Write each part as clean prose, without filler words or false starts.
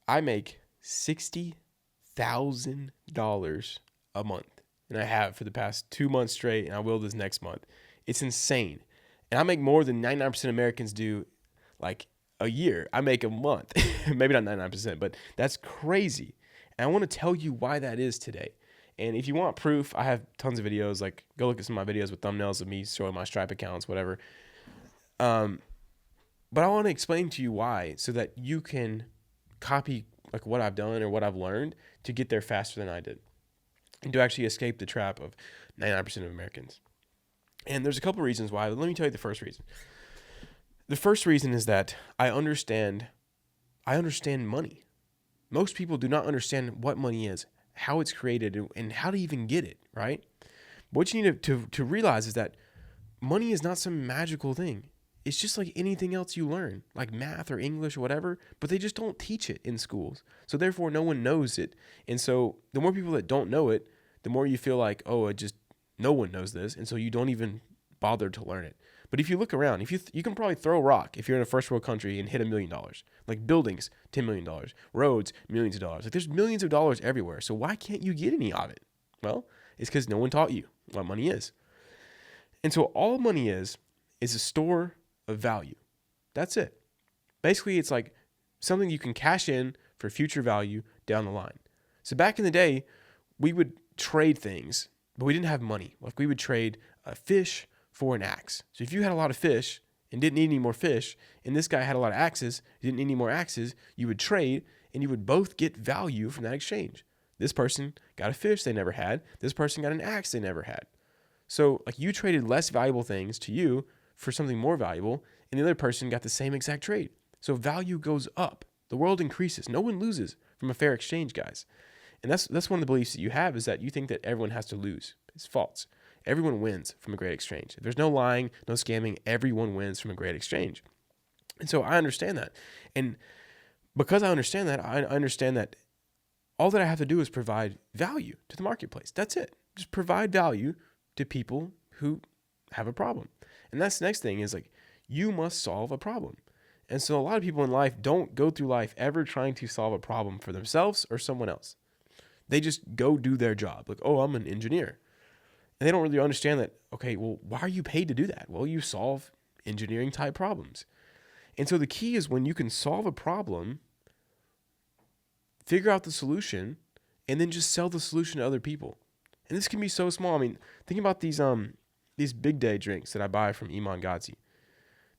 I make $60,000 a month, and I have for the past 2 months straight, and I will this next month. It's insane, and I make more than 99% of Americans do, like a year. I make a month, maybe not 99%, but that's crazy. And I want to tell you why that is today. And if you want proof, I have tons of videos. Like, go look at some of my videos with thumbnails of me showing my Stripe accounts, whatever. But I want to explain to you why, so that you can copy like what I've done or what I've learned to get there faster than I did, and to actually escape the trap of 99% of Americans. And there's a couple reasons why. Let me tell you the first reason. The first reason is that I understand money. Most people do not understand what money is, how it's created, and how to even get it, right? But what you need to realize is that money is not some magical thing. It's just like anything else you learn, like math or English or whatever, but they just don't teach it in schools. So therefore, no one knows it. And so the more people that don't know it, the more you feel like, oh, no one knows this. And so you don't even bother to learn it. But if you look around, you can probably throw a rock if you're in a first world country and hit $1 million. Like buildings, $10 million. Roads, millions of dollars. Like there's millions of dollars everywhere. So why can't you get any of it? Well, it's because no one taught you what money is. And so all money is a store of value. That's it. Basically, it's like something you can cash in for future value down the line. So back in the day, we would trade things, but we didn't have money. Like we would trade a fish for an axe. So if you had a lot of fish and didn't need any more fish, and this guy had a lot of axes, didn't need any more axes, you would trade and you would both get value from that exchange. This person got a fish they never had. This person got an axe they never had. So like you traded less valuable things to you for something more valuable, and the other person got the same exact trade. So value goes up. The world increases. No one loses from a fair exchange, guys. And that's one of the beliefs that you have, is that you think that everyone has to lose. It's false. Everyone wins from a great exchange. If there's no lying, no scamming, everyone wins from a great exchange. And so I understand that. And because I understand that all that I have to do is provide value to the marketplace. That's it. Just provide value to people who have a problem. And that's the next thing, is like, you must solve a problem. And so a lot of people in life don't go through life ever trying to solve a problem for themselves or someone else. They just go do their job. Like, oh, I'm an engineer. And they don't really understand that, okay, well, why are you paid to do that? Well, you solve engineering type problems. And so the key is, when you can solve a problem, figure out the solution, and then just sell the solution to other people. And this can be so small. I mean, think about these big day drinks that I buy from Iman Gadzhi.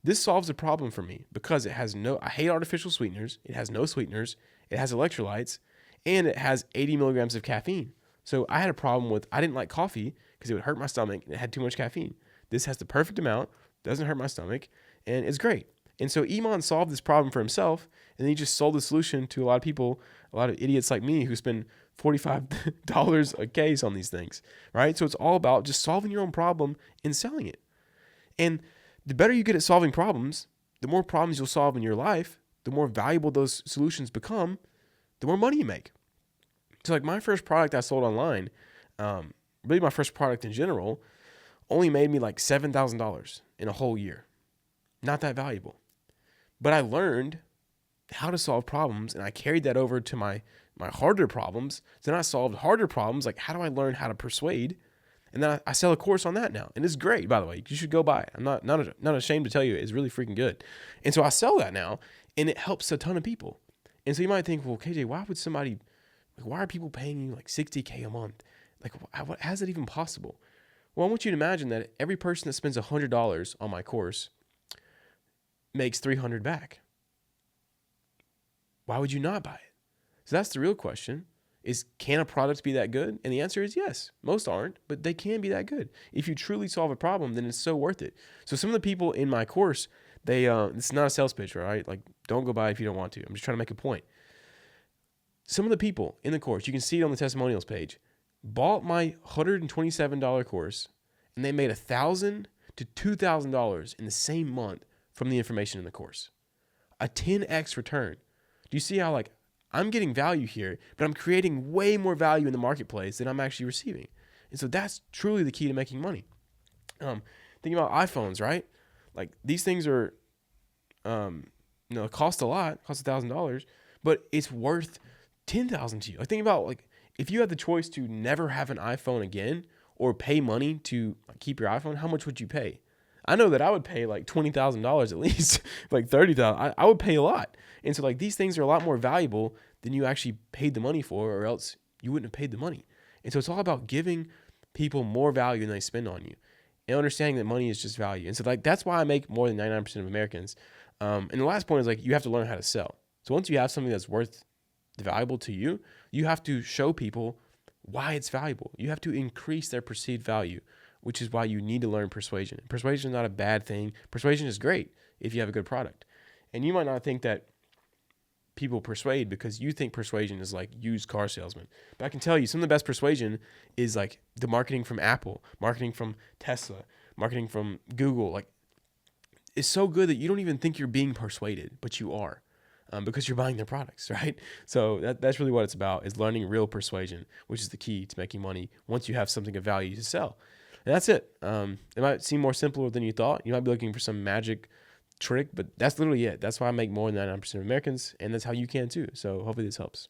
This solves a problem for me because I hate artificial sweeteners. It has no sweeteners. It has electrolytes, and it has 80 milligrams of caffeine. So I had a problem I didn't like coffee because it would hurt my stomach and it had too much caffeine. This has the perfect amount, doesn't hurt my stomach, and it's great. And so Iman solved this problem for himself, and then he just sold the solution to a lot of people, a lot of idiots like me who spend $45 a case on these things, right? So it's all about just solving your own problem and selling it. And the better you get at solving problems, the more problems you'll solve in your life, the more valuable those solutions become, the more money you make. So like my first product I sold online, really my first product in general, only made me like $7,000 in a whole year. Not that valuable. But I learned how to solve problems, and I carried that over to my harder problems. Then I solved harder problems, like how do I learn how to persuade? And then I sell a course on that now. And it's great, by the way. You should go buy it. I'm not ashamed to tell you, it's really freaking good. And so I sell that now, and it helps a ton of people. And so you might think, well, KJ, why are people paying you like $60K a month? Like, how is that even possible? Well, I want you to imagine that every person that spends $100 on my course makes $300 back. Why would you not buy it? So that's the real question. Can a product be that good? And the answer is yes. Most aren't, but they can be that good. If you truly solve a problem, then it's so worth it. So some of the people in my course, it's not a sales pitch, right? Like, don't go buy it if you don't want to. I'm just trying to make a point. Some of the people in the course, you can see it on the testimonials page, bought my $127 course, and they made $1,000 to $2,000 in the same month from the information in the course. A 10x return. Do you see how, like, I'm getting value here, but I'm creating way more value in the marketplace than I'm actually receiving? And so that's truly the key to making money. Thinking about iPhones, right? Like, these things are, cost a lot, cost $1,000, but it's worth 10,000 to you. Like think about like if you had the choice to never have an iPhone again or pay money to keep your iPhone, how much would you pay? I know that I would pay like $20,000 at least, like 30,000. I would pay a lot. And so like these things are a lot more valuable than you actually paid the money for, or else you wouldn't have paid the money. And so it's all about giving people more value than they spend on you, and understanding that money is just value. And so like that's why I make more than 99% of Americans. And the last point is like you have to learn how to sell. So once you have something that's worth valuable to you, you have to show people why it's valuable. You have to increase their perceived value, which is why you need to learn persuasion. Persuasion is not a bad thing. Persuasion is great if you have a good product. And you might not think that people persuade because you think persuasion is like used car salesman. But I can tell you some of the best persuasion is like the marketing from Apple, marketing from Tesla, marketing from Google. Like it's so good that you don't even think you're being persuaded, but you are. Because you're buying their products, right? So that's really what it's about, is learning real persuasion, which is the key to making money once you have something of value to sell. And that's it. It might seem more simpler than you thought. You might be looking for some magic trick, but that's literally it. That's why I make more than 99% of Americans, and that's how you can too. So hopefully this helps.